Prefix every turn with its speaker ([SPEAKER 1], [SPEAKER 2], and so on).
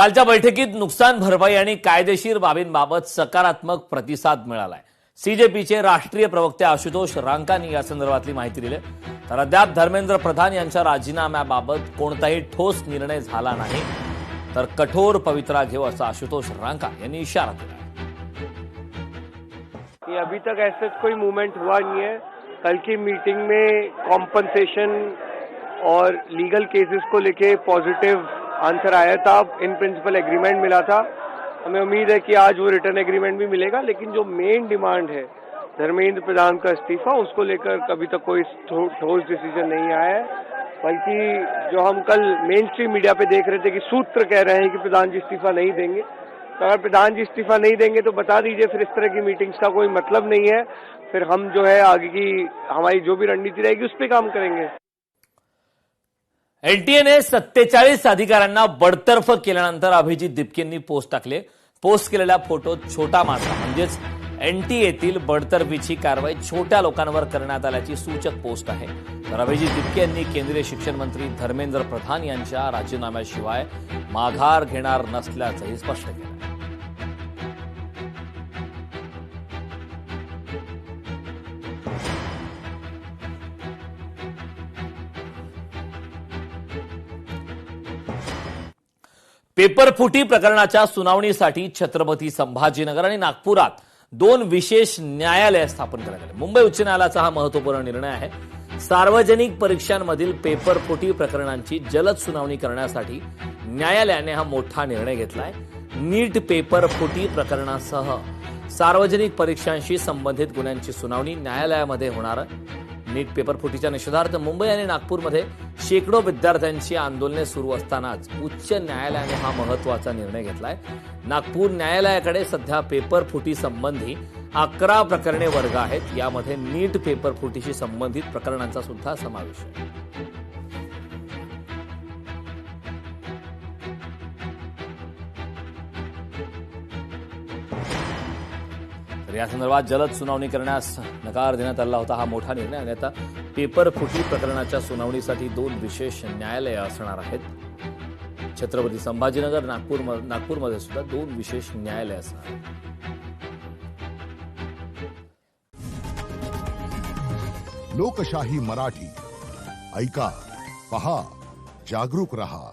[SPEAKER 1] कालच्या बैठकीत नुकसान भरपाई आणि कायदेशीर बाबींबाबत सकारात्मक प्रतिसाद मिळालाय। सीजेपीचे राष्ट्रीय प्रवक्ते आशुतोष रांकांनी या संदर्भातली माहिती दिली। तर अद्याप धर्मेंद्र प्रधान यांच्या राजीनाम्याबाबत कोणताही ठोस निर्णय झाला नाही, तर कठोर पवित्रा घेऊ असा आशुतोष रांका यांनी इशारा दिला।
[SPEAKER 2] अभी तक ऐसा कोई मूवमेंट हुआ नहीं है। कल की मीटिंग में कॉम्पनसेशन और लीगल केसेस को लेके पॉजिटिव आंसर आया था, इन प्रिंसिपल एग्रीमेंट मिला था। हमें उम्मीद है कि आज वो रिटर्न एग्रीमेंट भी मिलेगा, लेकिन जो मेन डिमांड है धर्मेंद्र प्रधान का इस्तीफा, उसको लेकर कभी तक कोई ठोस डिसीजन नहीं आया है। बल्कि जो हम कल मेन स्ट्रीम मीडिया पे देख रहे थे कि सूत्र कह रहे हैं कि प्रधान जी इस्तीफा नहीं देंगे, तो अगर प्रधान जी इस्तीफा नहीं देंगे तो बता दीजिए, फिर इस तरह की मीटिंग्स का कोई मतलब नहीं है। फिर हम जो है आगे की हमारी जो भी रणनीति रहेगी उस पर काम करेंगे।
[SPEAKER 1] एनटीएने 47 अधिकाऱ्यांना बडतर्फ केल्यानंतर अभिजित दिपकेंनी पोस्ट टाकले। पोस्ट केलेल्या फोटोत छोटा मासा म्हणजेच एनटीएतील बडतर्फीची कारवाई छोट्या लोकांवर करण्यात आल्याची सूचक पोस्ट आहे। तर अभिजित दिपके यांनी केंद्रीय शिक्षण मंत्री धर्मेंद्र प्रधान यांच्या राजीनाम्याशिवाय माघार घेणार नसल्याचंही स्पष्ट केलं। पेपरफुटी प्रकरणाच्या सुनावणीसाठी छत्रपती संभाजीनगर आणि नागपुरात 2 विशेष न्यायालय स्थापन करण्यात आले। मुंबई उच्च न्यायालयाचा हा महत्त्वपूर्ण निर्णय आहे। सार्वजनिक परीक्षांमधील पेपरफुटी प्रकरणांची जलद सुनावणी करण्यासाठी न्यायालयाने हा मोठा निर्णय घेतलाय। नीट पेपरफुटी प्रकरणासह सार्वजनिक परीक्षांशी संबंधित गुन्ह्यांची सुनावणी न्यायालयामध्ये होणार आहे। नीट पेपरफुटीच्या निषेधार्थ मुंबई आणि नागपूरमध्ये शेकडो विद्यार्थ्यांची आंदोलने सुरू असतानाच उच्च न्यायालयाने हा महत्त्वाचा निर्णय घेतलाय। नागपूर न्यायालयाकडे सध्या पेपरफुटी संबंधी 11 प्रकरणे वर्ग आहेत। यामध्ये नीट पेपरफुटीशी संबंधित प्रकरणांचा सुद्धा समावेश आहे। या संदर्भात जलद सुनावणी करण्यास नकार देण्यात आला होता। हा मोठा निर्णय आणि आता पेपरफुटी प्रकरणाच्या सुनावणीसाठी 2 विशेष न्यायालये असणार आहेत। छत्रपती संभाजीनगर नागपूरमध्ये सुद्धा 2 विशेष न्यायालये असणार आहेत।
[SPEAKER 3] लोकशाही मराठी ऐका, पहा, जागरूक रहा।